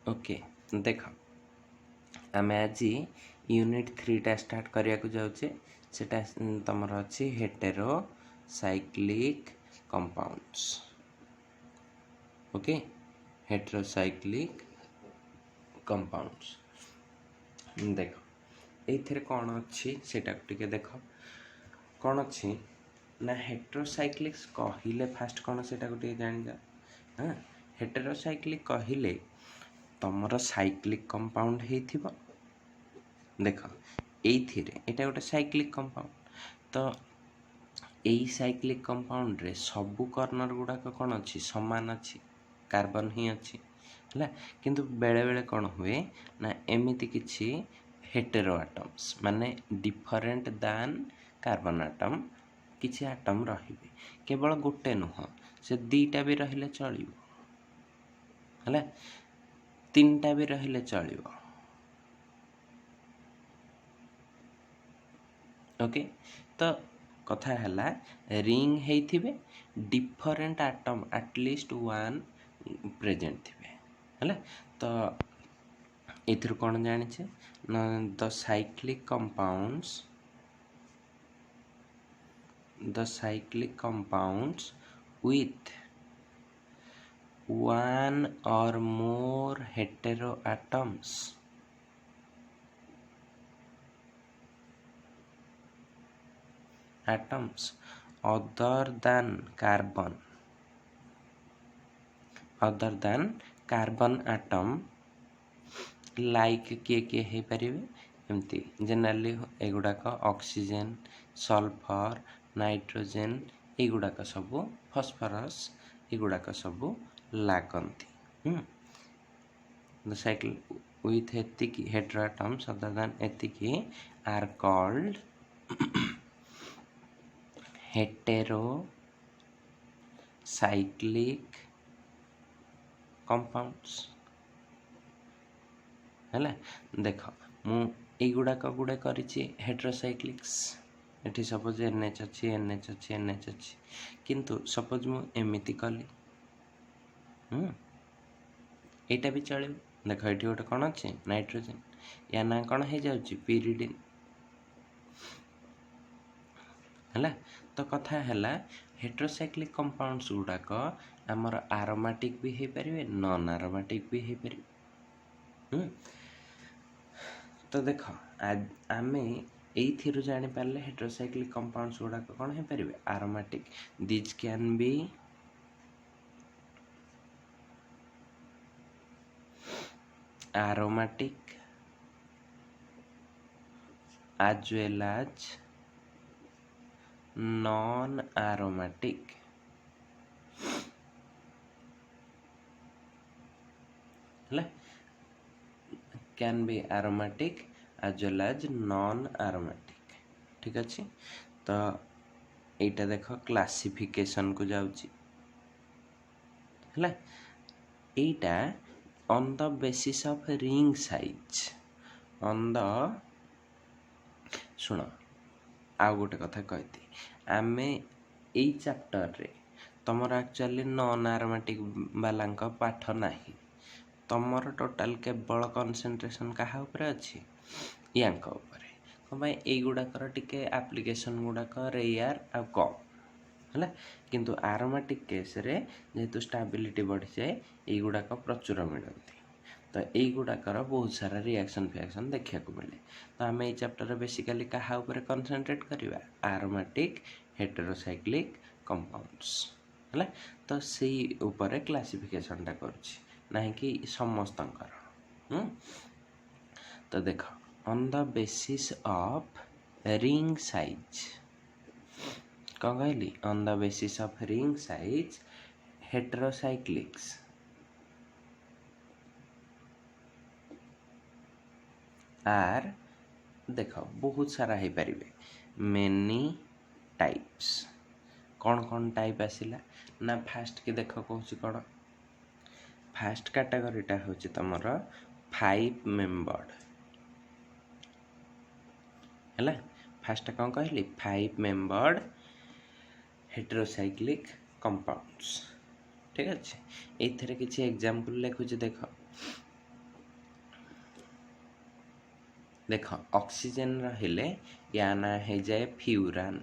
Okay देख आम आज यूनिट 3 स्टार्ट करने को जाऊे सेटा तुम अच्छी heterocyclic compounds. Okay heterocyclic compounds देख ये कौन अच्छी सेटा टिके देख कौन अच्छी ना हेटेरोसाइक्लिक्स कहले फास्ट कौन से जान जा। हाँ हेटेरोसाइक्लिक कहले तुमर साइक्लिक कंपाउंड हो देख एटा गोटे साइक्लिक कंपाउंड तो यही साइक्लिक कंपाउंड रे सबू कर्नर गुड़ाक कौन अच्छी सामान अच्छी कार्बन ही अच्छी है किंतु बेले बेले कौन हुए ना एमती किछि हेटेरो आटम्स माने डिफरेंट दैन कार्बन आटम किछि आटम रहिबे केवल गोटे नुह से दीटा भी रहिले चलिबो है तीनटा भी रहिले चलिबो। ओके तो कथा हला रिंग हेइथिबे different atom at least one present थिबे है तो इथर कौन जानिछे ना the cyclic compounds with one or more heteroatoms other than carbon atom like किए है परिवे एमती जनरली एगुड़ाक ऑक्सीजन सल्फर नाइट्रोजन एगुड़ाक सब फॉस्फोरस एगुड़ाक सब लागंती। The cycle with heteroatoms other than ethici are called heterocyclic compounds है देख मुई गुड़ाक गुड़े कर हेटेरोसाइक्लिक्स एटी सपोज NH अच्छी NH अच्छी NH अच्छी किंतु सपोज मु एमती कली एटा भी चलो देख ये गोटे कौन अच्छे नाइट्रोजन या ना कौन हो जाऊँगी पिरिडिन है तो कथा है हेटेरोसाइक्लिक कंपाउंड्स गुड़ाक आमर आरोमेटिक भी हो पारे नॉन आरोमेटिक भी हो पारे। तो देख आम यही जापर हेटेरोसाइक्लिक कंपाउंड्स गुड़ाक कौन हो पारे aromatic these can be aromatic as well as non-aromatic can be aromatic as well as non-aromatic। ठीक अच्छे तो এইটা देख क्लासिफिकेशन को जाउची है এইটা on the basis of ring size on the सुन आउ गोटे कथा कहती आमे एई चैप्टर रे तमर एक्चुअली नॉन एरोमेटिक वाला पाठ नाही तमर टोटाल केवल कंसंट्रेशन कहा ऊपर अच्छी यांक ऊपर कौन एई गुड़ाकर टिके एप्लिकेशन गुड़ाक रेयर आ कम है किंतु आरोमेटिक केस रे जेहेतु स्टेबिलिटी बढ़ी जाए युड़ाक प्रचुर मिलती तो युड़ाकर बहुत सारा रिएक्शन फिएक्शन देखा मिले तो आम ये चैप्टर बेसिकली क्या ऊपर कंसंट्रेट करवा आरोमेटिक हेटेरोसाइक्लिक कंपाउंड्स है तो से ऊपर क्लासिफिकेशन टा करुँच कि समस्त तो देख on the basis of ring size कौन कहली on the basis of ring size heterocyclics are देख बहुत सारा हो पारे मेनी टाइप्स कौन कौन टाइप आसला ना फास्ट के देख कौन कौन फास्ट कैटेगरीटा हूँ तुम 5 मेंबर्ड है फास्ट कौन कहली 5 मेंबर्ड हेटेरोसाइक्लिक कंपाउंड्स। ठीक अच्छे ये किसी एग्जांपल लिखुचे देख देख ऑक्सीजन रहिले या ना हो जाए फ्यूरान।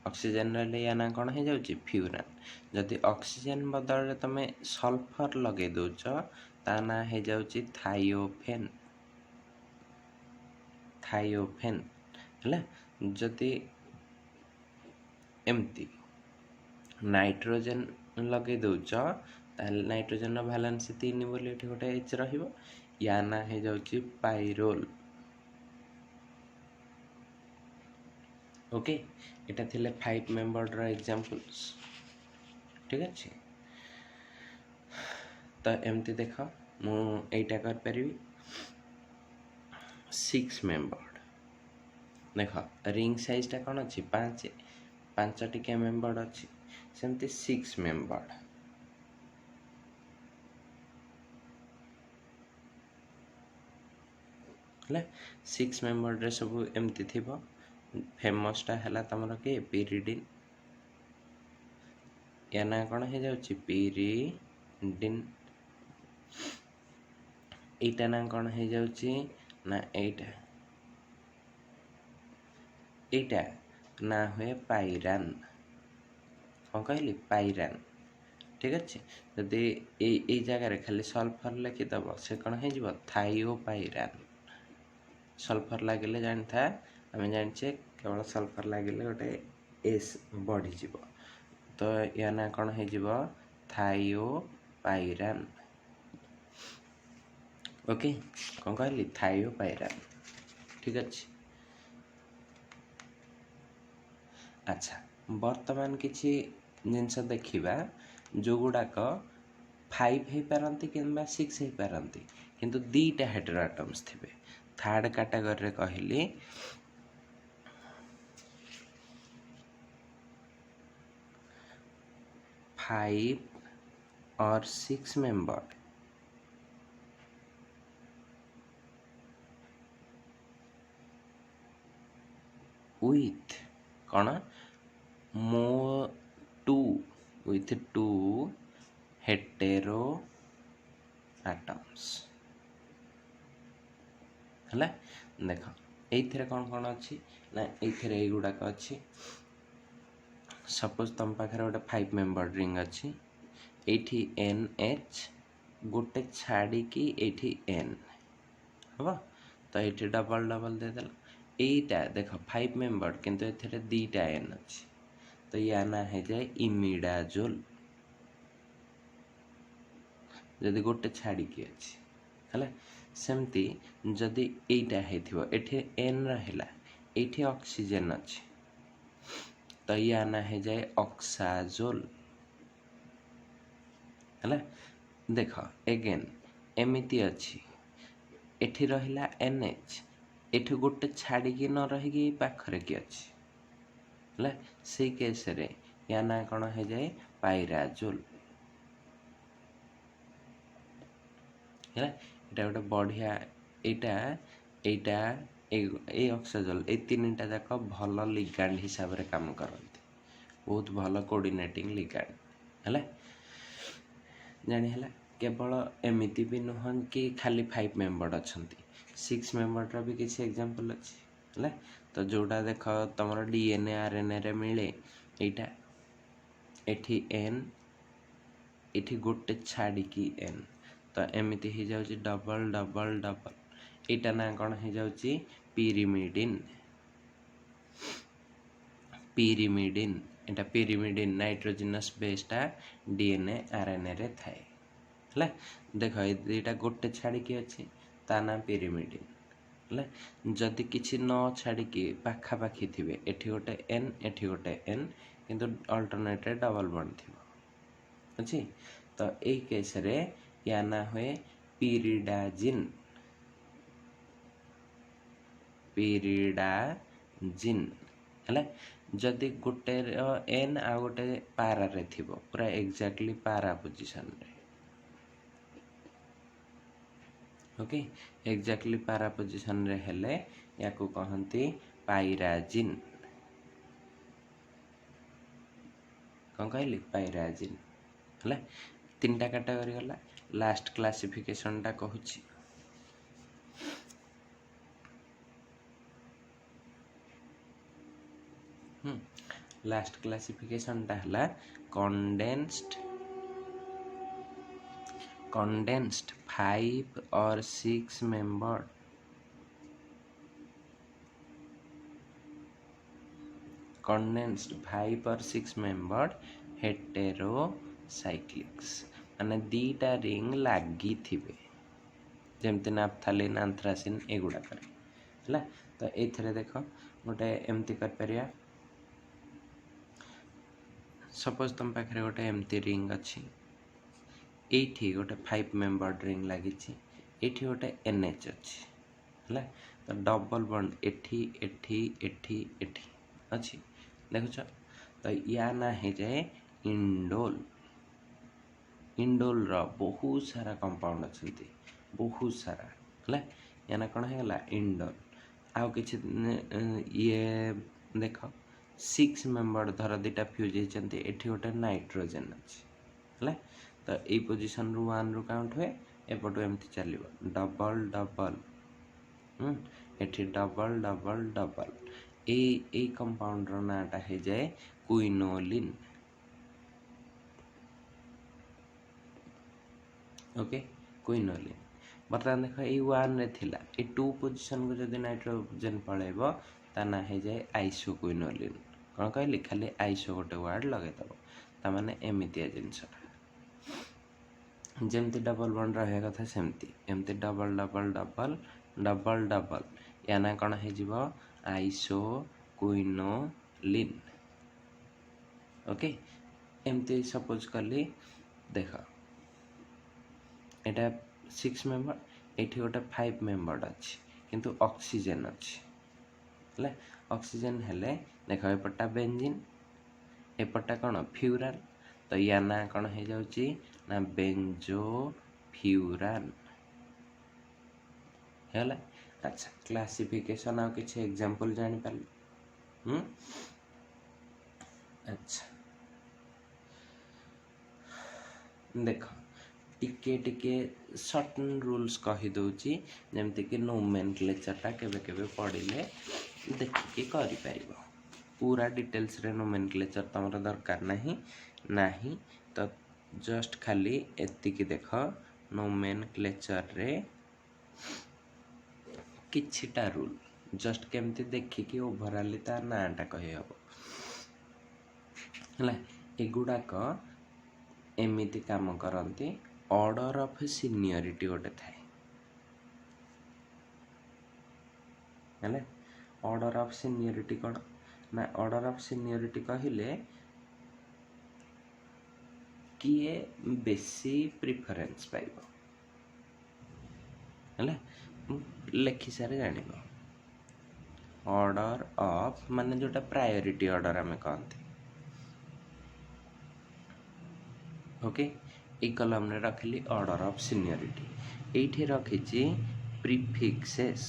ऑक्सीजन रहिले या ना कौन हो जाउची फ्यूरान। जदि ऑक्सीजन बदल तुम सल्फर लगे दौच ता ना हो जाउची थायोफेन। थायोफेन है। जदि एमती नाइट्रोजन लगे दौच ताहले नाइट्रोजन भैलेंसी 3 बोली एठी गोटे एच रहिबो। या ना हो जाउची पाइरोल। ओके एटा थिले 5 मेंबर रा एग्जांपल्स। ठीक अच्छे तो एमती देख मु एटा कर परिबी 6 मेंबर। देख रिंग साइज टा कौन अच्छी 5 टिके मेंबर अच्छी सेमती 6 मेंबर। है 6 मेंबर रे सब एमती थिबो। फेमस टा हैला तमर के पिरिडिन। या ना कौन हो जाउची पिरिडिन। एटा ना कौन हो जाउची ना एटा ना हुए पाइरान। कौन कहली पाइरान। ठीक अच्छे जदि ए जगार खाली सल्फर लिखिदब से कौन हो थायोपाइरान। सल्फर लगे जानी था आम जाने केवल सल्फर लगे गोटे एस बढ़ीज तो या ना कौन हो थायोपाइरान। ओके कौन कहली थायोपाइरान। ठीक अच्छे अच्छा वर्तमान किसी जिनस देखा जो गुड़ाक 5 हो पारती कि 6 हो पारती किंतु 2टा हेटेरोटम्स थे। थर्ड कैटेगरी रे कहली 5 और 6 मेंबर with कौन मो 2 with 2 हेटेरो एटम्स है। देख ये कौन कौन अच्छी ना ये गुड़ाक अच्छी। सपोज तुम पाखे गोटे 5 मेंबर रिंग अच्छी ये एन एच गोटे छाड़ी की एन हम तो ये डबल डबल देदेल। यहीटा देख 5 मेंबर किंतु ए 2टा एन अच्छी तो या ना हो जाए इमिडाजोल। जदि गोटे छाड़ी की अच्छी है सेमती जदि एटा हो एन रहा ये ऑक्सीजन अच्छी तो या ना हो जाए ऑक्साजोल है। देख एगेन एमती अच्छी एठी रहिला NH एठी गोटे छाड़ी की न रही पाखरे की अच्छी है से केस रे या ना कौन हो जाए पाइराजोल है। एटा गोटे बढ़िया एटा ए ऑक्साजोल ए 3टा जाक भल लिगांड हिसाब रे काम करती बहुत भल कोऑर्डिनेटिंग लिगांड है। जानी है केवल एमती भी नुह कि खाली 5 मेंबर अच्छा 6 मेंबर भी किसी एग्जांपल अच्छी है। तो जोड़ा देख तुम DNA RNA रे मिले यहाँ एठी एन एठी गोटे छाड़ी की एन तो एमती हो जाउची डबल डबल डबल यहाँ ना कौन हो जाउची पिरिमिडिन। पिरिमिडिन एटा पिरिमिडिन नाइट्रोजिनस बेसटा DNA RNA रे थाए है। देख ये 2टा गोटे छाड़ी की अच्छी ता ना पिरिमिडिन है। जदि किसी न छाड़ी पाखापाखी थे एठी गोटे एन एठी गोटे एन किंतु अल्टरनेट डबल बॉन्ड थी अच्छी तो यही केस रे या ना हुए पिरिडाजिन। पिरिडाजिन है जदि गोटे एन आ गोटे पारा रे थी पूरा एक्जाक्टली पारा पोजिशन रे ओके एक्जाक्टली पारा पोजिशन रे हेले या को कहती पाइराजिन। कौन कहली पाइराजिन है। 3टा कैटेगरी गला लास्ट क्लासिफिकेशन टा कहूँ लास्ट क्लासिफिकेशन टा हला condensed 5 or 6 membered condensed 5 or 6 membered heterocyclics माने दीटा रिंग लागी थिबे जेमती नाफ्थालिन आंथ्रासिन एगुड़ा करे हला। तो एथरे देखो गोटे एमती कर परिया सपोज तुम पाखरे गोटे एमती रिंग अच्छी एठी गोटे 5 मेंबर्ड रिंग लगी एठी गोटे NH अच्छी हला। तो डबल बॉन्ड एठी एठी एठी एठी अच्छी देखुछ। तो या ना हो जाए इंडोल इंडोल रो बहुत सारा कंपाउंड अच्छी बहुत सारा हला। या ना कौन है इंडोल आउ किछि ये देख 6 मेंबर धर दीटा फ्यूज होती एठी गोटे नाइट्रोजेन अच्छी हला। तो ये पोजिशन रु 1 रु काउंट हुए एपटू एमती चलो डबल डबल एठी डबल डबल डबल ए कंपाउंड रो नाटा हो जाए क्विनोलिन। ओके क्विनोलिन बर्तमान देख ये 1 रे थिला ए 2 पोजिशन को जदि नाइट्रोजन पळेबो ता ना हो जाए आइसोक्विनोलिन। कौन कहली खाली आइसो गोटे वर्ड लगे दब ता माने एमितिया जिनसटा जेमती डबल बॉन्ड रहे कथा सेमती एमती double double double double double या ना कौन हो आइसोक्विनोलिन। ओके एमती सपोज कली देख एटा 6 मेंबर एठी गोटे 5 मेंबर अच्छी किंतु ऑक्सीजन अच्छी हला। ऑक्सीजन हेले देख एपटा बेंजीन एपटा कौन फ्यूरान। तो या ना कौन हो जाउची ना बेंजो फ्यूरान हैला। अच्छा क्लासिफिकेशन आ किछि एग्जांपल जानि पाल अच्छा देख टिके टिके सर्टन रूल्स कही दउची जेमति कि नोमेनक्लेचरटा केबे केबे पढ़िले देखिके करि परिबो पूरा डिटेल्स रे नोमेनक्लेचर तमरा दरकार नाही तो जस्ट खाली एतिकी देख नोमेनक्लेचर रे किछिटा रूल जस्ट केमती देखिकी ओवरऑल तार नाटा कहि हबो हला। एगुड़ाक एमिति काम करती ऑर्डर ऑफ सीनियरिटी गोटे थाए हेले। ऑर्डर ऑफ सीनियरिटी कौन ना ऑर्डर ऑफ सीनियरिटी कहले किए बेसी प्रिफरेंस पाइबो हेले लेखि सारे जानिबो। ऑर्डर ऑफ माने जोटा प्रायोरिटी ऑर्डर आमे कहते ओके। ए कॉलम रे रखली ऑर्डर ऑफ सीनियरिटी एठी रखिची प्रीफिक्सेस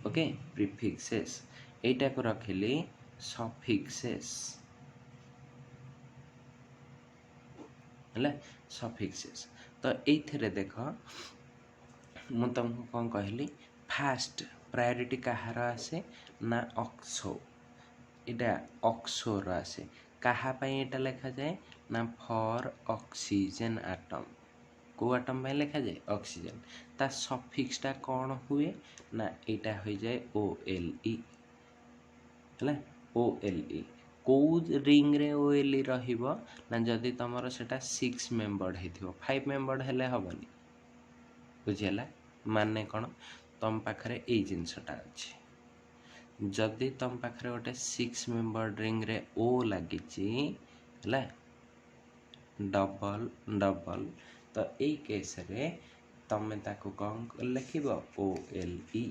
ओके प्रीफिक्सेस एटा को रखली सफिक्सेस हला सफिक्सेस। तो एथिरे देख मु तुमको कौन कहली फास्ट प्रायोरिटी कहार आसे ना ऑक्सो इटा ऑक्सोर आसे कहा पाई एटा लिखा जाए ना फॉर ऑक्सीजन एटम को एटम में लिखा जाए ऑक्सीजन ता सफिक्सटा कौन हुए ना एटा हो जाए OLE हला OLE को रिंग रे OLE रहिबो ना जदि तमरो सेटा 6 मेंबर्ड हेथिबो 5 मेंबर्ड हेले हबनी बुझियला। माने कौन तुम पाखरे ए जिनसटा अच्छी जदि तुम पाखरे गोटे 6 मेंबर रिंग रे O लागिची हला डबल डबल तो ए केस रे तमे ताको कौन लिखिबो OLE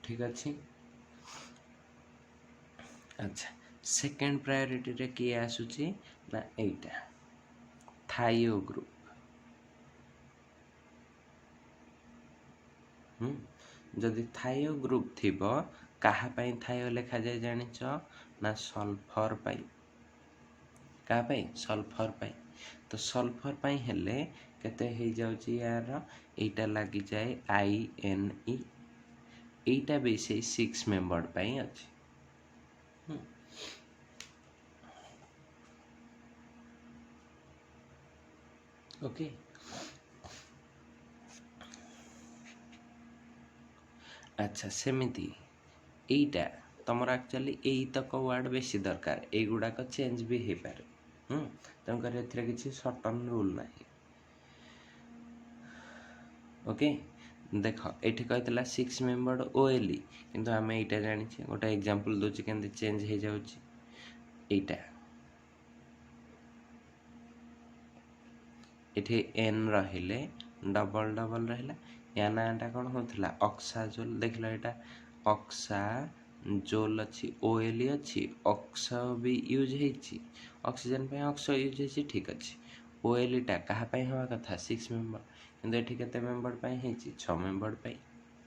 ठीक अच्छी। अच्छा सेकेंड प्रायोरिटी रे किए आसुची ना एटा थायो ग्रुप जदि थायो ग्रुप थिबो कहा पाई थायो लिखा जाए जानिच ना सल्फर पाई कहा पाई सल्फर पाई। तो सल्फर पाई हेले केते हो जाउची यार एटा लागी जाए INE एटा भी से 6 मेंबर पई अछि ओके अच्छा सेमिति एटा तमर एक्चुअली एई तक वर्ड बेसी दरकार एगुड़ा का चेंज भी हो पारे तेणुकर एथिरे किसी सर्टन रूल नाही ओके देख ये कहला 6 मेंबर OLE किंतु आम यहाँ जानी गोटे एग्जांपल दूचे के चेंज हो जाऊँगी एटा ये N रहिले डबल डबल रहा या नाटा कौन होता ऑक्साजोल देख लो यहाँ ऑक्साजोल अच्छी OLE अच्छी ऑक्स भी यूज होती ऑक्सीजन पे ऑक्स यूज होती ठीक अच्छे OLE टा कहाँ हवा कथा 6 मेंबर किंतु ये केते मेंबर पाई होती 6 मेंबर पाई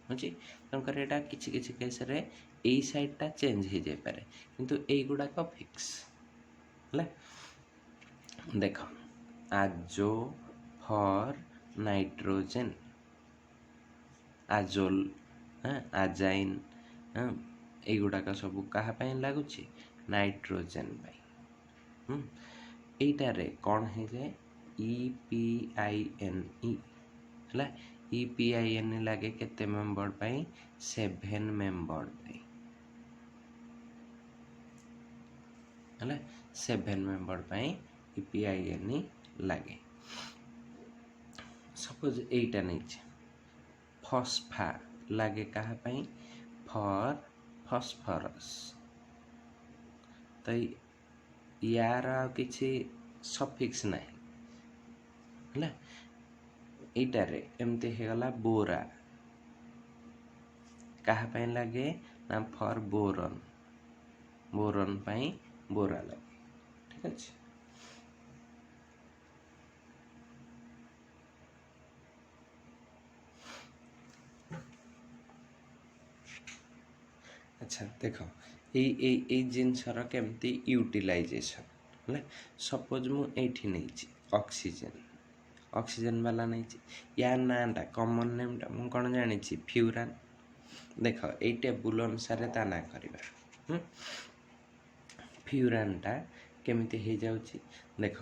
होची तेणुकर यहाँ किसी किसी केस रे एई साइड टा चेंज हो जाए पारे किंतु एई गुडाक फिक्स है देख आजो फॉर नाइट्रोजन आजोल आजाइन एगुड़ाक सब क्या लगुच नाइट्रोजन एटारे कौन हो जाए EPINE है EPINE लगे केते मेंबर पाई 7 मेंबर पाई है 7 मेंबर पाई EPINE लगे सपोज एटा नहीं फॉस्फा लगे कहाँ पाई फॉर फॉस्फरस तो यार किसी सफिक्स नहीं है एटारे एमती होगला बोरा कहाँ पाई लगे ना फॉर बोरन बोरन पाई बोरा लगे ठीक अच्छे अच्छा देख ये जिनसर केमती यूटिलाइजेशन है सपोज मुझे नहीं ऑक्सीजन ऑक्सीजन वाला नहीं या नाटा कॉमन नेमटा मुझे कौन जानी फ्यूरान देख ये टेबुल अनुसार ता ना करवा फ्यूरानटा केमिति हो जाउची देख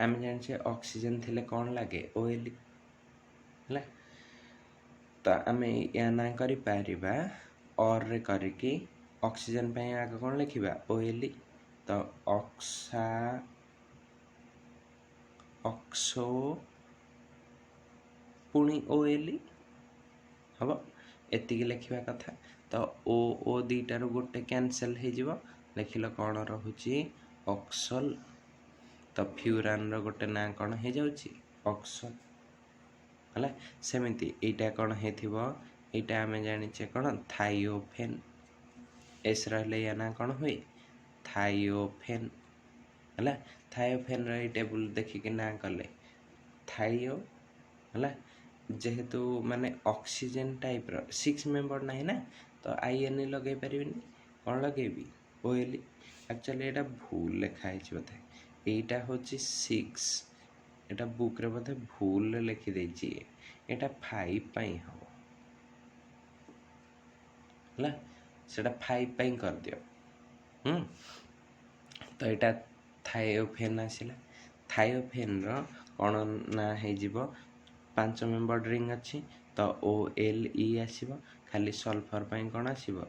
आम जाने ऑक्सीजन थिले कौन लगे OLE है तो आम या ना करिपरिबा और रे करके ऑक्सीजन पे आगे कौन लिखा OLE तो ऑक्सा ऑक्सो पुणी OLE हम एतिकी लिखा कथा तो ओ दीटार गोटे कैंसल हो लिखल कौन रोचे ऑक्सल तो फ्यूरान गोटे ना कौन हो जाउची ऑक्सल है सेमिति एटा कौन होटा आम जाने कौन थायोफेन एस रही या ना कौन हुए थायोफेन है थायोफेन रे टेबुल देखिक ना कले थायो है जेहेतु माने ऑक्सीजन टाइप रो 6 मेंबर नहीं ना तो INE लगे पारिनी कौन लगेबी OLE एक्चुअली एटा भूल लिखाई बोधे एटा होची 6 एटा बुक रे बोधे भूल लिखि देछि एटा 5 पाई हो है सेटा 5 पाई कर दियो तो यहाँ थायोफेन आसला थायोफेन कौन ना हो 5 मेंबर रिंग अच्छी तो OLE आसब खाली सल्फर पाई कौन आसब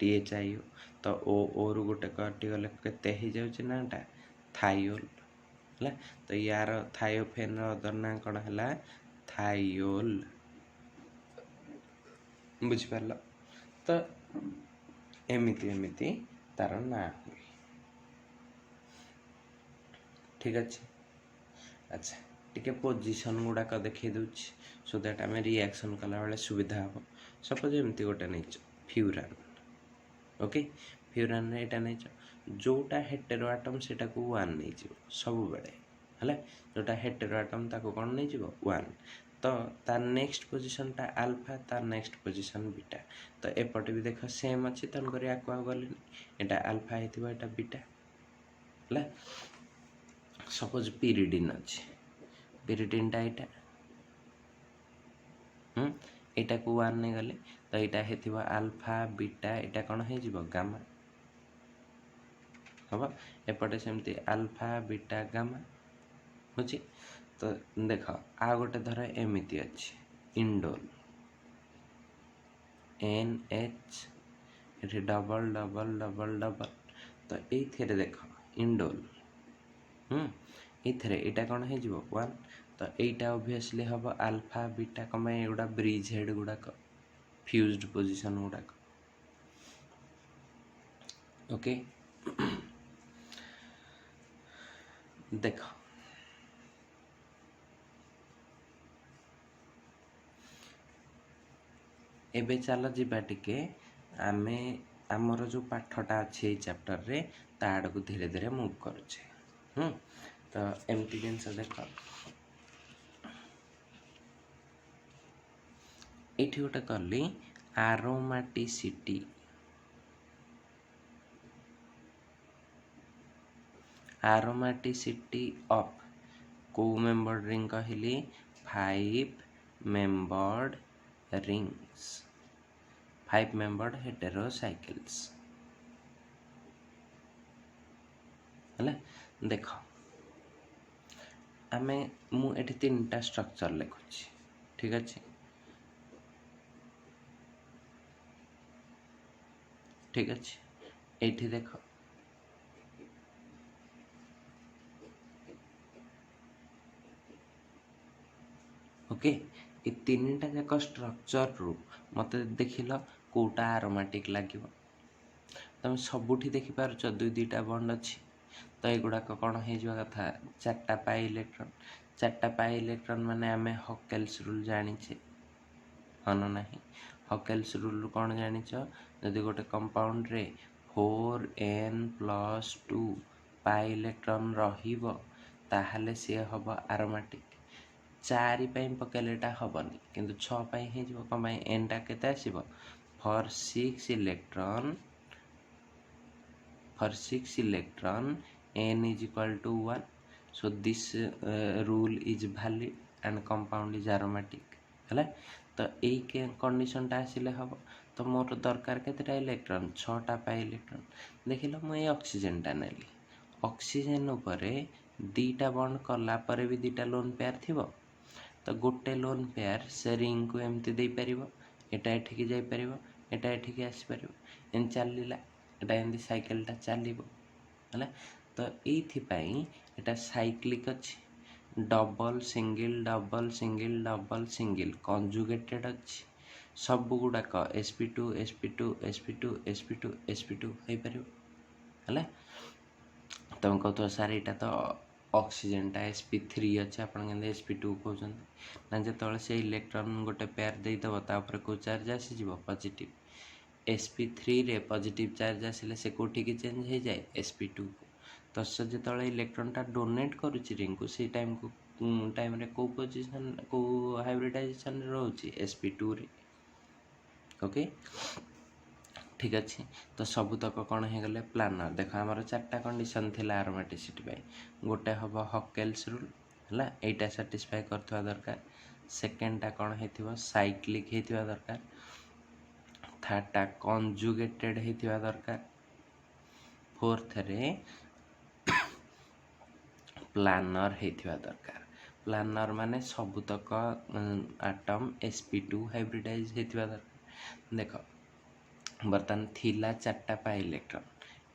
THIO तो ओ रु गोटे कटिगले केते हो जाउची नाटा थायोल है तो यार थायोफेन अदर ना कौन है थायोल बुझिपार तो एमिति एमिति तार ना हुए ठीक अच्छे अच्छा टिके पोजिशन गुड़ाक देखी दूची सो दैट आम रिएक्शन कला बेले सुविधा हम सपोज एमती गोटे नहीं फ्यूरान ओके फ्यूरान यहाँ नहीं जोटा हेटेरो आटम से 1 नहीं सब बेले है जोटा हेटेरो आटम ताको कौन नहीं 1 तो तार नेक्स्ट पोजिशन टा अल्फा तार नेक्स्ट पोजिशन बीटा तो एपटे भी देख सेम अच्छी तेणुक आगे गले यहाँ अल्फा होता बीटा है सपोज पिरिडिन अच्छी पिरिडिनटा एटा एटा को 1 ने गले तो एटा हेतिबो अल्फा बीटा एटा कोन हे जिवो गामा हबो एपटे सेमती अल्फा बीटा गामा होची। तो देख आ गोटे धर एमिति अछि इंडोल एन एच एठी डबल डबल डबल डबल तो एथिरे देख इंडोल एथिरे एटा कोन हे जिवो 1 तो एटा ऑब्वियसली हबो अल्फा बीटा कमे एगुडा ब्रिज हेड गुडा फ्यूज्ड पोजीशन गुडा ओके। देख एबे चलो जीवा टिके आमे आमर जो पाठटा अच्छे चैप्टर रे ता आड़ को धीरे धीरे मूव करुचे। तो एमती जिनस देख एठी गोटे कली आरोमेटिसिटी ऑफ को मेंबर्ड रिंग कहली 5 मेंबर्ड रिंग्स 5 मेंबर्ड हेटेरोसाइकल्स हला देख आमे मु एठी तीनटा स्ट्रक्चर लिखुची ठीक अछि ठीक अछि एठी देख ओके ए तीनटा जाक स्ट्रक्चर रु मते देखिल कोटा एरोमेटिक लागिवो तुम सबुठी देखि पारुछ दुई दुईटा बॉन्ड अछि तो एगुडा कौन हो कथा 4टा पाई इलेक्ट्रॉन माने आमे हकेल्स रूल जानिछे हन नाही हकेल्स रूल कौन जानिछ यदि गोटे कंपाउंड रे 4n+2 पाई इलेक्ट्रॉन रहिबो ताहाले से हबो एरोमेटिक 4 पई पकेलेटा हबनी किंतु 6 पई हे जिवो कमाई n टा केते आसीबो for 6 electron n is equal to 1 so this rule is valid and compound is aromatic हला तो एई के कंडीशन ता आसिले हबो तो मोर दरकार केतेटा इलेक्ट्रॉन 6टा पाई इलेक्ट्रॉन देखिलो म ए ऑक्सीजन टा नेली ऑक्सीजन ऊपरे दीटा बॉन्ड कला परे भी दीटा लोन पेयर थिबो तो गोटे लोन पेयर से रिंग को एमती दे परिबो एटा एठिकी जाई परिबो एटा एठिकी आसी परिबो एन चलिला एटा एंदी साइकिल टा चलिबो हला तो एथि पई एटा साइक्लिक अछि double single double single double single conjugated अछि सब गुडा क sp2 sp2 sp2 sp2 sp2 हे परिबो हला तुम कहतो सर एटा तो ऑक्सीजन टा sp3 अछि आपण केंदे sp2 कहउछन ना जतळे से इलेक्ट्रॉन गोटे पेयर देई दबो ता ऊपर को चार्ज आसी जिवो पॉजिटिव sp3 रे पॉजिटिव चार्ज आसिले से कोठी की चेंज हे जाए sp2 तो से जतळे इलेक्ट्रॉन टा डोनेट करूची रिंग को से टाइम रे को पोजीशन को हाइब्रिडाइजेशन रहउची sp2 रे ओके ठीक अछि तो सब तक कौन हे गले प्लानर देखो हमर चारटा कंडीशन थिला एरोमेटिसिटी बाय गोटे हबो हकेल्स रूल हला एटा सैटिस्फाई करथवा दरकार सेकंड टा कौन हेथिबो साइक्लिक हेथिबा दरकार थर्ड टा कंजुगेटेड हेथिबा दरकार फोर्थ रे प्लानर हेथिबा दरकार प्लानर माने सब तक एटम sp2 हाइब्रिडाइज हेथिबा दरकार देखो बर्तन थिला 4टा पाई इलेक्ट्रॉन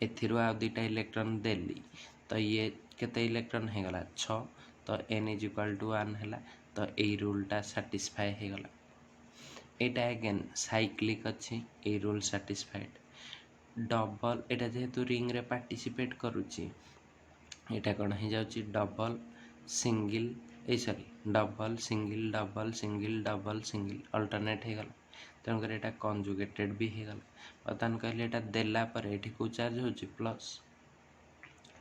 एथिरो आ दुईटा इलेक्ट्रॉन देली तो ये केते इलेक्ट्रॉन हे गला 6 तो n = 1 हैला तो ए रूल टा सैटिस्फाई हे गला एटा अगेन साइक्लिक अछि ए रूल सैटिस्फाइड डबल एटा जेहेतु रिंग रे पार्टिसिपेट करूची एटा कोन हे जाउची डबल सिंगल ए sorry double single double single double single alternate हे गला तेणुकर एटा कंजुगेटेड भी हे गला बर्तमान कहले एटा देला पर एठी को चार्ज होची प्लस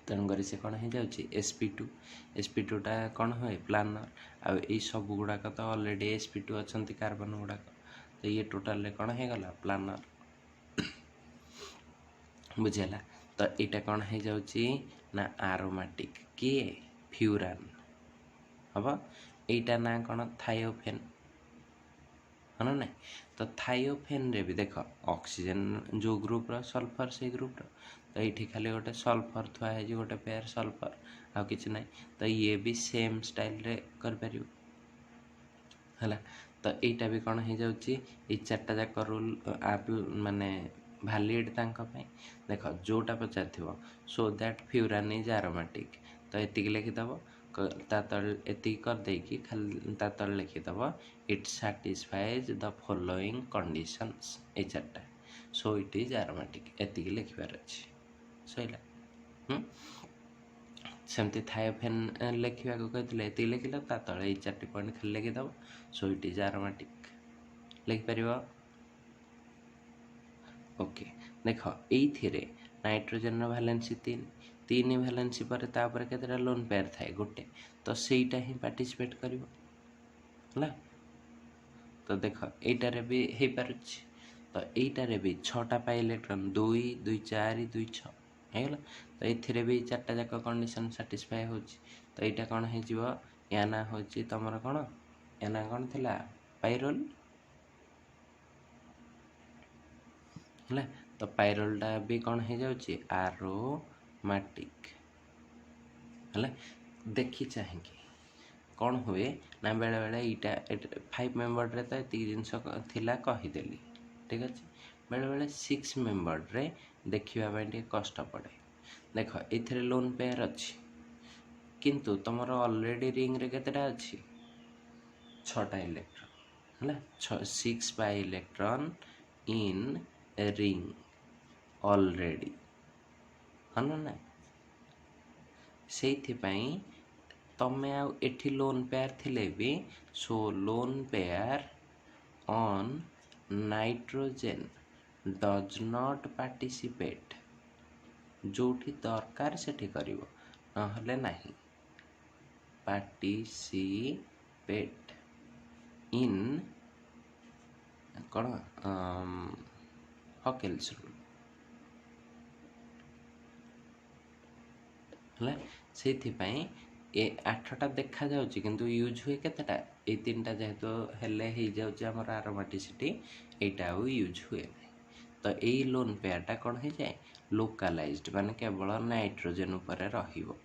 तेणुकर से कौन हो जाउची sp2 टा कौन होए प्लानर आ ए सब गुडा का तो ऑलरेडी sp2 अछंती कार्बन गुडा तो ये टोटल ले कौन हे गला प्लानर बुझेला तो एटा कौन हो जाउची ना एरोमेटिक के फ्यूरान हम यहीटा ना कौन थायोफेन है ना नहीं। तो थायोफेन रे भी देख ऑक्सीजन जो ग्रुप रो सल्फर से ग्रुप रो, तो ये खाली गोटे सल्फर थुआ है गोटे पेयर सल्फर आ कि ना, तो ये भी सेम स्टाइल रे कर परियो है। तो यहीटा भी कौन हो जाऊँगी ये चार्टा जाक रूल आप माने भैलिड तांकपाई देख जोटा पचार so that furan is aromatic, तो ये लिखिदेव ता तल एति करदे खाली ता तल लिखिदेव it satisfies the following conditions ये चार्टा, सो इट इज एरोमेटिक एति लिखबार अच्छी सैला। सेमती थायोफेन लिखा कहते ये लिखिल ता तले ये 4टी पॉइंट खाली लिखिदेव, सो इट इज एरोमेटिक लिखिपर। ओके देख ये नाइट्रोजेन भैलेंसी 3 भैलेंसी पर तापर केतेटा लोन पेयर थाए गोटे, तो सेटा ही पार्टिसिपेट करिवो। तो देख यहीटार भी हो पार, तो यहीटार भी 6टा पाई इलेक्ट्रॉन 2 2 4 2 6 होगा, तो ये भी 4टा जाक कंडीशन साटिस्फाए हो, तो यहाँ कौन हो या ना हूँ तुम कौन या ना कौन थी पाइरोल है। तो पाइरोलटा भी कौन हो जाऊँगी एरोमेटिक है। देखी चाहिए कौन हुए ना बेले बेले ईटा 5 मेंबर रे तो ये जिनस थिला कहीदेली ठीक अच्छे, बेले बेले 6 मेंबर रे देखा कष्ट पड़े। देख ये लोन पेयर अच्छी किंतु तुमर ऑलरेडी रिंग रे केतेटा अच्छी 6टा इलेक्ट्रॉन है, 6 bye electron in ring already है ना। से तमें आउ एठी लोन पेयर थिले भी, so lone pair on nitrogen does not participate, जोठी दरकार सेठी करिवो नहले नहीं पार्टिसिपेट इन कौन हकेल्स रूल है। से ए 8टा देखा जाउची किंतु यूज हुए केतेटा ए 3टा जेहेतु हेले हो जाउची हमर एरोमेटिसिटी एटा आउ यूज हुए नहीं। तो यही लोन पेयरटा कौन हो जाए लोकालाइज्ड माने केवल नाइट्रोजेन उपरे रहिबो।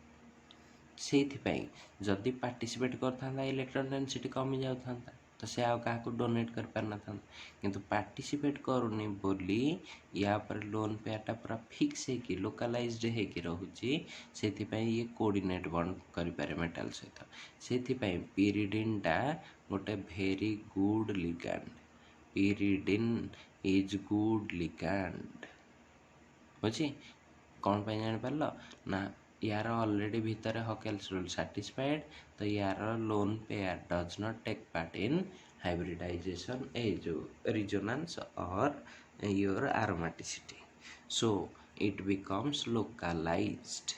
सेइथिपाई जदि पार्टिसिपेट करता इलेक्ट्रॉन डेंसिटी कमी जाता, तो से आउ क्या डोनेट कर पार ना था, किंतु पार्टिसिपेट करूनी बोली या पर लोन पेयरटा पूरा फिक्स है कि लोकालाइज्ड है कि रहुची, सेथिपाई ये कोऑर्डिनेट बॉन्ड करि पारे मेटल सहित। सेथिपाई पिरिडिनटा गोटे very good ligand, pyridine is good ligand बुझी कौन पे जान पारल ना यार ऑलरेडी भितर हकेल्स रूल सैटिस्फाइड, तो यार lone pair does not take part in hybridization ए जो रिजोनेंस और your aromaticity, so it becomes localized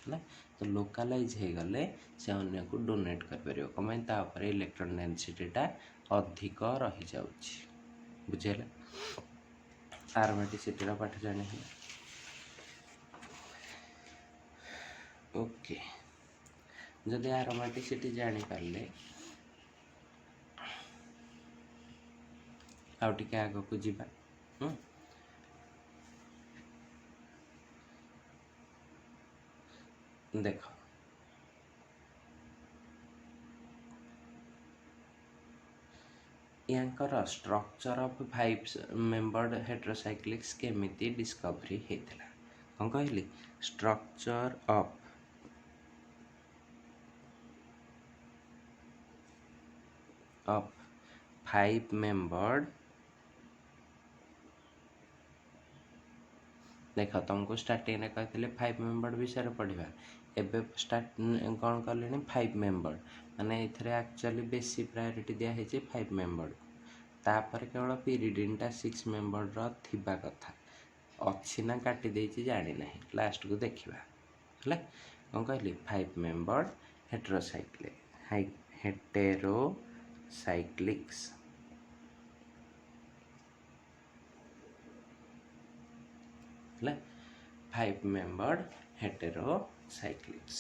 है। तो लोकलाइज हो गले से अन्य को डोनेट कर परियो कमाई तापर इलेक्ट्रॉन डेंसिटीटा अधिक रही जाउछि बुझेला। एरोमेटिसिटी पाठ जाने ओके जदि एरोमेटिसिटी जानी पारले आउ टिके आगो को जीवा। देख यांकर स्ट्रक्चर ऑफ 5 मेंबर्ड हेटेरोसाइक्लिक्स केमिति डिस्कवरी हेतला कौन कहली स्ट्रक्चर ऑफ 5 मेंबर्ड। देख तुमको स्टार्टिंग में कहते 5 मेंबर्ड विषय पढ़ा एबे स्टार्ट कौन कले 5 मेंबर्ड माने इथरे एक्चुअली बेसी प्रायोरिटी दिया है 5 मेंबर्ड तापर केवल पिरिडिनटा 6 मेंबर्ड थिबा कथा अच्छी ना काटी देछि जानी नहीं लास्ट को देखिबा है कौन कहली 5 मेंबर्ड हेटेरोसाइक्लिक्स है 5 मेंबर्ड हेटेरोसाइक्लिक्स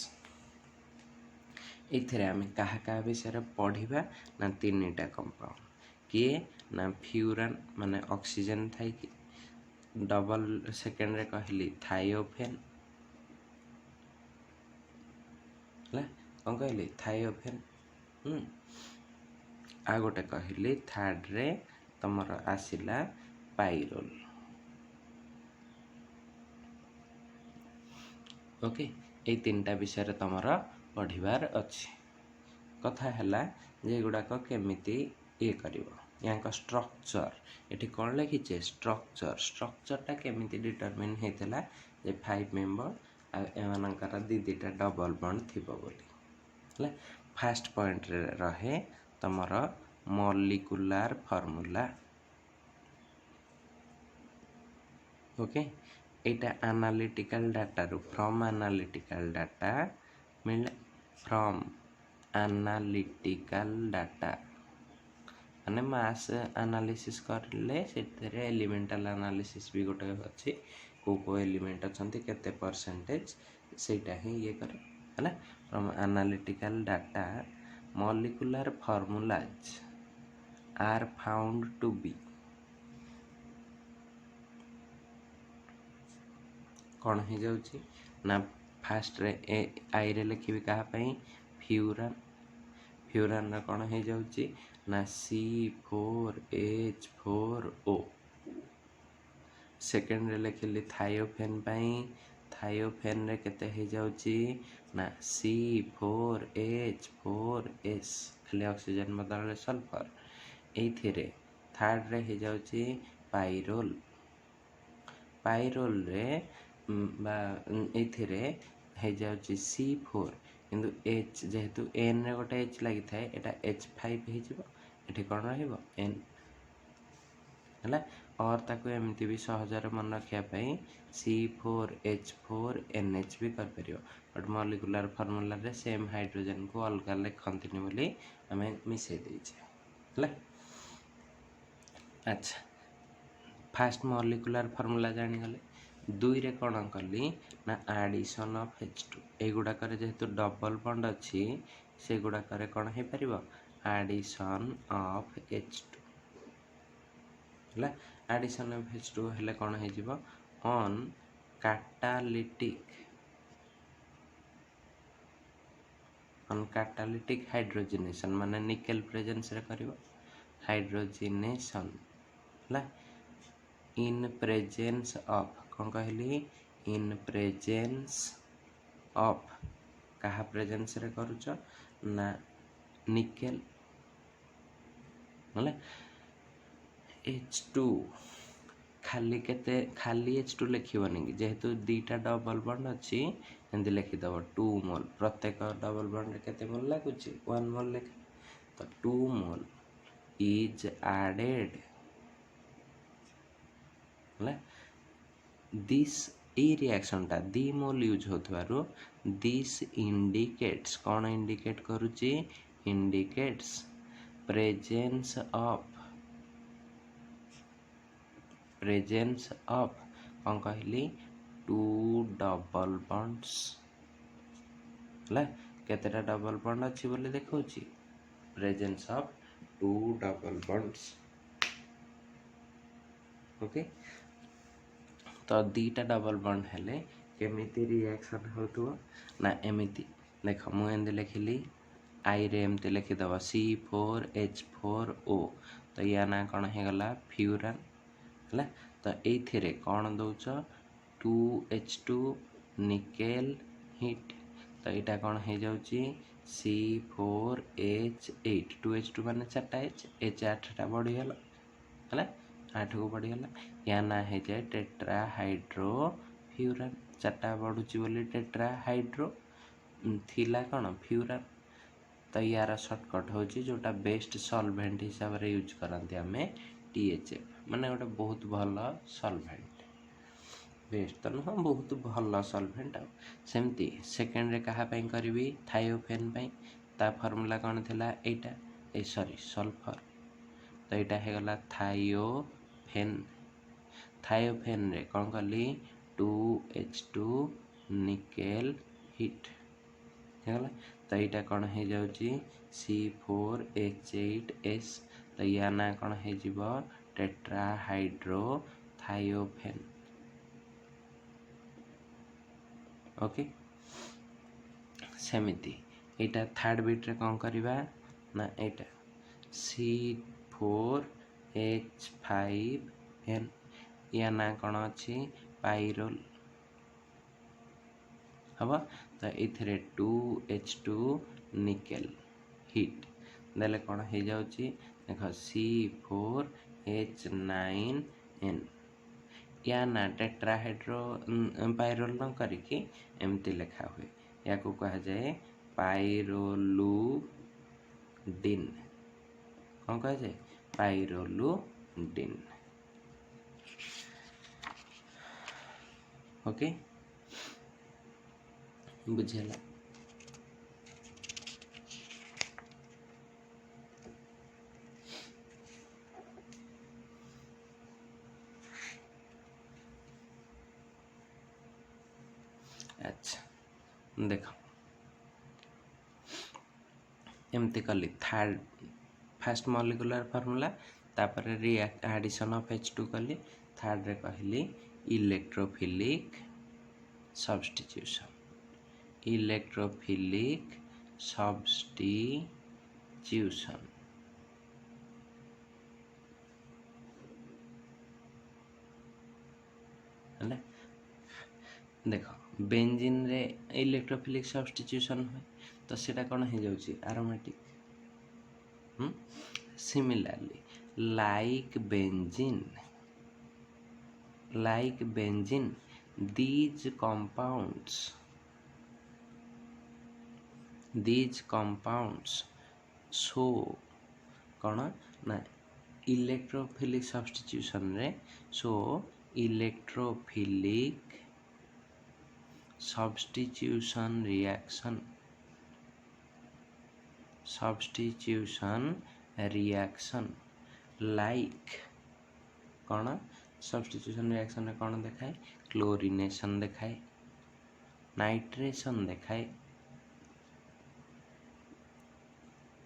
एथिरे आमे काहा काहा विषय पढ़िबा ना तीनटा कंपाउंड किए ना फ्यूरान माने ऑक्सीजन थाई कि डबल सेकेंड रे कहली थायोफेन ला कौन कहली थायोफेन आ गोटे कहली थर्ड रे तमर आसिला पाइरोल ओके ये तीनटा विषय तमर पढ़िबार अच्छी कथा है जे गुड़ाक केमिति ये करिवो यांका स्ट्रक्चर एठी कौन लिखिचे स्ट्रक्चरटा केमिति डिटरमिन हेतला जे 5 मेंबर आ एमानकर दीटा डबल बॉन्ड थिबो बोली हला फर्स्ट पॉइंट रे रहे तमर मॉलिक्यूलर फार्मूला ओके एटा एनालिटिकल डाटा रू फ्रॉम एनालिटिकल डाटा मिले फ्रॉम एनालिटिकल डाटा माने मास एनालिसिस करले सेतरे एलिमेंटल एनालिसिस भी गोटे अछि को एलिमेंट अछंती केते परसेंटेज सेटा ही ये करे हला from analytical data molecular formulas are found to be कौन हो जाउची ना फास्ट रे आई रे लिखिबी कहा पई फ्यूरान फ्यूरान रा कौन हो जाउची ना C4H4O सेकेंड रे लिखिली थायोफेन पई थायोफेन रे केते हो जाउची ना C4H4S खाली ऑक्सीजन बदल सल्फर एथिरे थर्ड रे हो जाउची पाइरोल पाइरोल रे बा एथिरे हो जाउची C4 किंतु H जेहेतु N रे गोटे H लगी थाए एटा H5 हे जिवो एठी कोन रहइबो N हला और ताको एमती भी सहजर मन रखिया पई C4H4NH भी कर परियो बट मॉलिक्यूलर फार्मूला रे सेम हाइड्रोजन को अलग लिखंतिनी बोली हमें मिसे देइछे हला अच्छा फास्ट मॉलिक्यूलर फार्मूला जानी गले दुई रे कौन कली ना एडिशन ऑफ H2 एगुड़ा करे जेहेतु डबल बॉन्ड अच्छी से गुड़ा करे कौन है परिबो एडिशन ऑफ H2 हला एडिशन ऑफ H2 हेले कौन है जिवो ऑन कैटालिटिक हाइड्रोजनेशन माने निकेल प्रेजेंस रे करिवो हाइड्रोजनेशन हला इन प्रेजेंस ऑफ कौन कहली इन प्रेजेंस ऑफ कहा प्रेजेंस रे करूच ना निकेल हला H2 खाली केते खाली H2 लिखिबनी जेहेतु दीटा डबल बॉन्ड अछि एंदी लिखि दबो 2 मोल प्रत्येक डबल बॉन्ड रे केते मोल लागुची 1 मोल लिख तो 2 mole is added this a reaction टा दी मोल यूज होथवारो दिस इंडिकेट्स कौन इंडिकेट करूची इंडिकेट्स प्रेजेंस ऑफ कौन कहली 2 डबल बॉन्ड्स हला केतेटा डबल बॉन्ड अछि बोले देखौची presence of 2 double bonds okay तो दीटा डबल बॉन्ड हेले केमिति रिएक्शन होतुवा ना एमिति देख मु एंदे लिखिली आई रे एमते लिखि दबा C4H4O तो या ना कौन हे गला फ्यूरान हला तो एथिरे कौन दउछ 2H2 निकेल हिट तो एटा कौन हे जाउची C4H8 2H2 माने 4टा H 8टा बढ़ी हला हला 8 को बढ़ी हला या ना हे जाए टेट्रा हाइड्रो फ्यूरान 4टा बढ़ुची बोली टेट्रा हाइड्रो थिला कौन फ्यूरान तो यार शॉर्टकट होची जोटा बेस्ट सॉल्वेंट हिसाब रे यूज करंती हमें THF माने गोटे बहुत भल सॉल्वेंट बेस्ट तो नुह बहुत भल सॉल्वेंट आ सेमती सेकेंड रे कहा पई करबी थायोफेन पई ता फार्मूला कौन थिला एटा ए सॉरी सल्फर तो एटा हे गला थायोफेन रे कौन कली 2H2 निकेल हिट हे गला तो यहाँ कौन हो जाऊँगी C4H8S तो या ना कौन हो टेट्राहाइड्रोथायोफेन ओके सेमिति यहाँ थर्ड बिट्रे कौन करवा ना यहाँ C4H5N या ना कौन अच्छी पाइरोल हम तो ये 2H2 निकेल हिट देले कौन हो जाऊँगी देख C4H9N या ना टेट्राहाइड्रो पाइरोल न करके एमती लिखा हुए या को कहा जाए पाइरोलुडिन कौन कहा जाए पाइरोलुडिन ओके बुझेला अच्छा देख एमती कली थर्ड फास्ट मॉलिक्यूलर फार्मूला तापर रिएक्ट एडिशन ऑफ H2 कली थर्ड रे कहली इलेक्ट्रोफिलिक सब्स्टिट्यूशन है देख बेंजीन रे इलेक्ट्रोफिलिक सब्स्टिट्यूशन हुए तो सीटा कौन हो जाऊँगी aromatic similarly like benzene these compounds show कौन ना इलेक्ट्रोफिलिक सब्स्टिट्यूशन रे सो इलेक्ट्रोफिलिक substitution reaction like कौन substitution reaction में कौन देखाए क्लोरिनेशन देखाए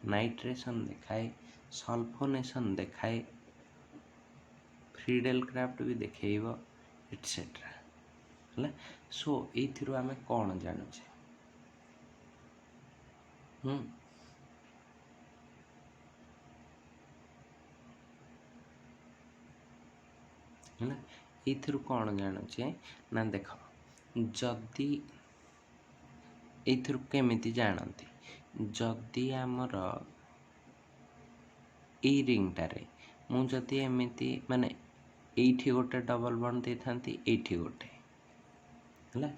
नाइट्रेशन देखाए सल्फोनेशन देखाए फ्रीडेल क्राफ्ट भी देखेइबो एटसेट्रा है सो ये आम कौन जानुचे है ये कौन जानुचे ना देख जदि ये केमिति जानती जदि आमर ए रिंगटारे मुझे एमती माने एठी गोटे डबल बॉन्ड दे थांती एठी गोटे है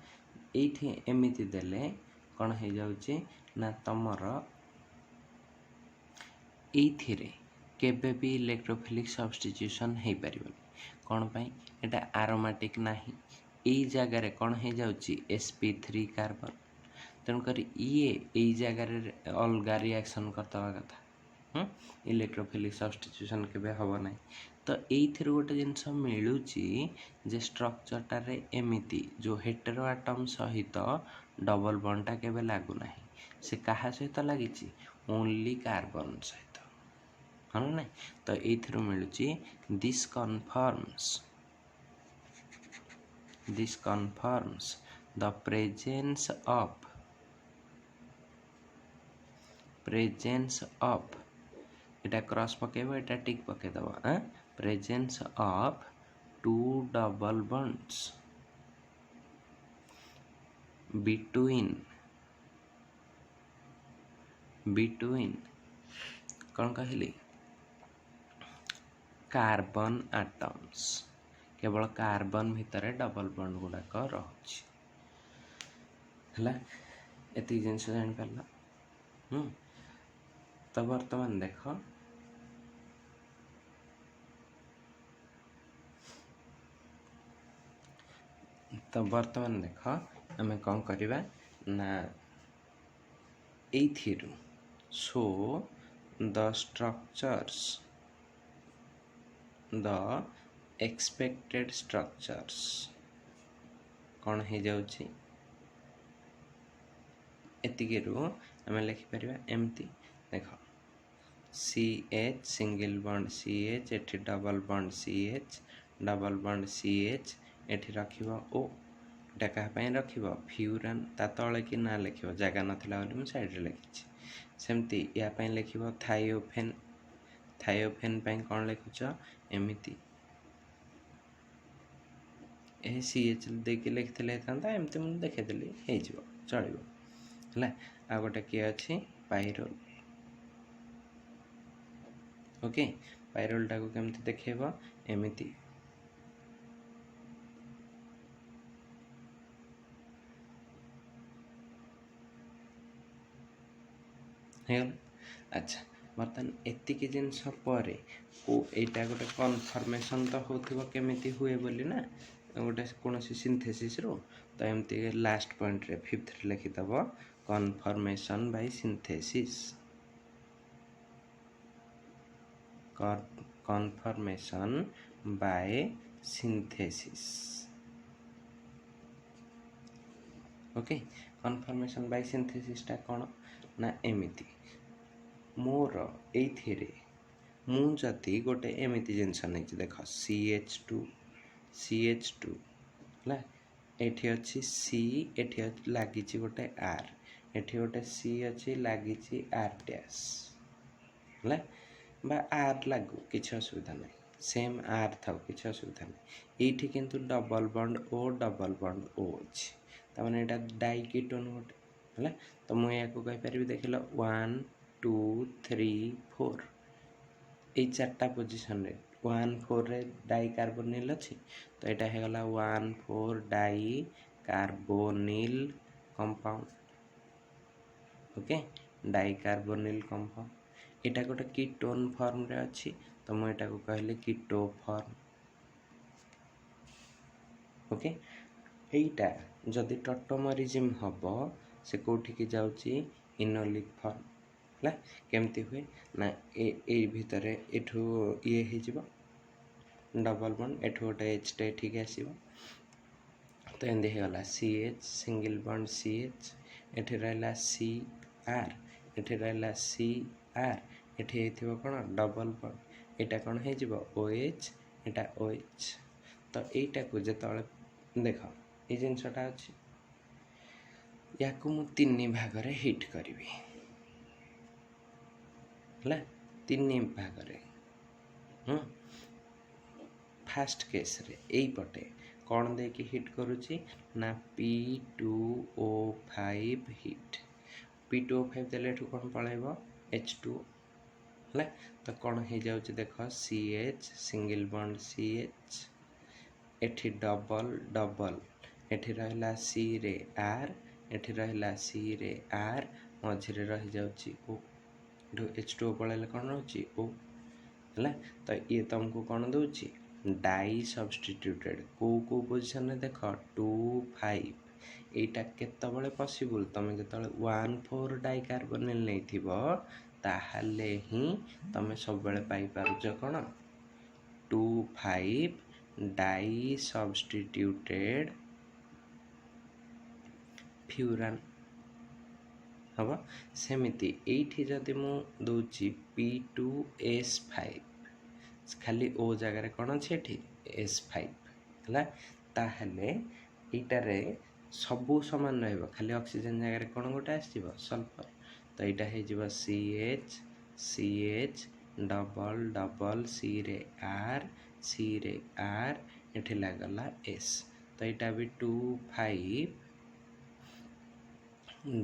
ये एमती देले कौन हो जाऊँचे ना तमर ये केबे भी इलेक्ट्रोफिलिक सब्स्टिट्यूशन हो पारिबनी कौन पाई एटा एरोमेटिक नाही एई जगार कौन हो जाऊँची sp3 कार्बन तेणुक ये जगार अलग रिएक्शन करदवा कथा इलेक्ट्रोफिलिक सब्स्टिट्यूशन केबे हबो नाही तो ये गोटे जिनस मिलूची जे स्ट्रक्चरटार एमिति जो हेटेरो आटम सहित डबल बॉन्डटा केबे लागू नाही से कहा सहित लगी ओनली कार्बन सहित हाँ ना तो ये मिलूची this confirms the presence of इटा क्रॉस पकेबो इटा टिक पके दबो presence of two double bonds between कौन कहली कार्बन एटम्स केवल कार्बन भितर डबल बॉन्ड गुड़ाक रही एति जिनस जापर तो बर्तमान देख आम कौन करवा ना एथिरु सो द एक्सपेक्टेड स्ट्रक्चर्स कौन हो जाऊँची एतिकिरु आम लिखिपर एमती देख CH सिंगल बॉन्ड CH एठी double bond CH double bond CH एठी रखिबो O एटा क्या रखिबो फ्यूरान ता तले कि ना लिखिबो जगह नथिला बोली मु साइड रे लिखिछि सेमती या पय लिखिबो थायोफेन थायोफेन पय कोन लिखुछ एमिति ए CH देके लिखिले थांता एमती मु देखे देली हे जिवो चलिबो हला आ गोटे के अछि पाइरोल ओके पाइरोल टाको केमती देखेबो एमिति अच्छा बर्तमान एतिकी जिनस पर एटा गोटे कन्फर्मेशन तो होथिबो केमिति हुए बोली ना गोटे कौन सिंथेसिस रो तो एमती लास्ट पॉइंट रे फिफ्थ रे लिखि दबो confirmation by synthesis confirmation by synthesis okay confirmation by synthesis टा कौन ना एमिति मोर एथिरे मु जति गोटे एमिति जिनस नहीं देख CH2 ला एठी अछि C एठी लागिछि गोटे R एठी गोटे C अछि लागिछि R डैश ला बा R लागू किछ असुविधा नहीं सेम R थाउ किछ असुविधा नहीं एठी किंतु डबल बॉन्ड O अछि त माने एटा डाइकीटोन गोटे हला तो मु या को कहि परबी देखिलो 1 2 3 4 ए चारटा पोजीशन रे 1 4 रे डाई कार्बोनिल अछि तो एटा हे गला 1 4 dicarbonyl compound okay dicarbonyl compound एटा गोटे कीटोन फॉर्म रे अछि तो मु एटा को कहले कीटो फॉर्म ओके एटा जदि टॉटोमरिज्म हबो से कोठी की जाउची इनोलिक फॉर्म ला केमती हुए ना ए भितरे एठू ये हे जिवो डबल बॉन्ड एठू गोटे H टे ठीक आसीबो तो एंदी हे गला CH सिंगल बॉन्ड CH एठी रहला CR एठी रहला CR एठी हेथिबो कोन डबल बॉन्ड एटा कोन हे जिवो OH एटा OH तो एटा को जेतले देखो ए जिनसटा अछि याकू मु तीन भाग रे हिट करिवि हला तीन भाग रे फास्ट केस रे एई पटे कोन दे की हिट करूची ना P2O5 हिट P2O5 देले ठु कोन पळाइबो H2 हला तो कोन हे जाउची देखो CH सिंगल बॉन्ड CH एठी डबल डबल एठी रहला C रे R एठी रहला C रे R मझिरे रहि जाउची O H2O पळाइले कोन रहउची O हला तो ये तुमको कोन दउची डाई सब्स्टिट्यूटेड को पोजीशन रे देखो 2 5 एटा केतबळे पॉसिबल तमे जतबळे 1 4 डाई कार्बोनिल नै थिबो ताहाले ही तमे सब बेले पाई पारुछ कोन 2 5 डाई सब्स्टिट्यूटेड फ्यूरान हबो सेमिति एठी जदि मु दउची P2S5 खाली O जगह रे कोन अछि एठी S5 हला ताहले एटा रे सबु समान रहबो खाली ऑक्सीजन जगह रे कोन गोटे आसीबो सल्फर तो एटा हे जिवो CH डबल डबल C रे R एठी लागला S तो एटा भी 2 5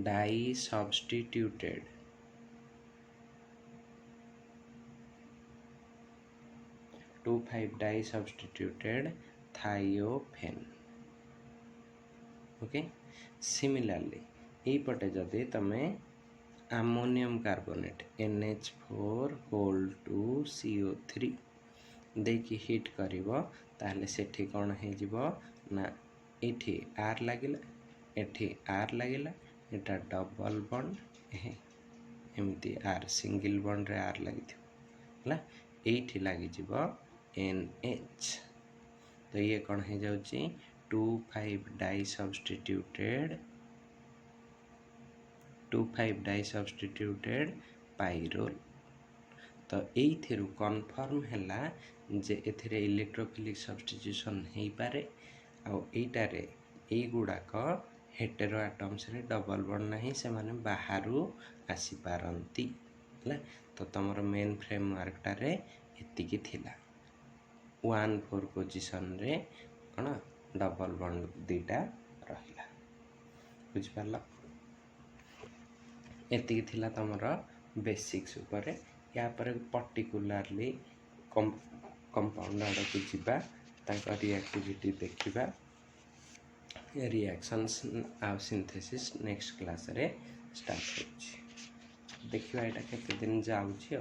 die substituted di substituted thiophene okay similarly एई पटे जदि तमे अमोनियम कार्बोनेट NH4 होल 2 CO3 देकी हिट करिवो ताहले सेठी कोन हे जिवो ना एठी R लागिला एठी R लागिला एटा डबल बॉन्ड एमती R सिंगल बॉन्ड रे R लागिथिबो हला एठी लागि जिवो NH तो ये कौन है जाउची 2 5 die substituted two 5 die substituted pyrrole. तो एइथिरु कन्फर्म हैला जे एथिरे इलेक्ट्रोफिलिक सब्स्टिट्यूशन हेई पारे आ एइटारे एई गुडाक हेटेरो एटम्स रे डबल बॉन्ड नाही से माने बाहरु आसी पारंती ହେଲା। तो तमर मेन फ्रेमवर्क टारे एतिकी थिला 1,4 पोजिशन रे कण डबल बॉन्ड दीटा रहिला बुझ पारला। एतिकी थिला तमर बेसिक्स उपरे। या पर पर्टिकुलरली कंपाउंड आड़ को जीवा तांका रिएक्टिविटी देखिबा रिएक्शंस आ सिंथेसिस नेक्स्ट क्लास रे स्टार्ट होछि। देखिबा एटा केते दिन जाउछि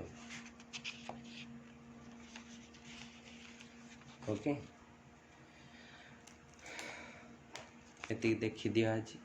ओके एतिकी देखि दिया आज।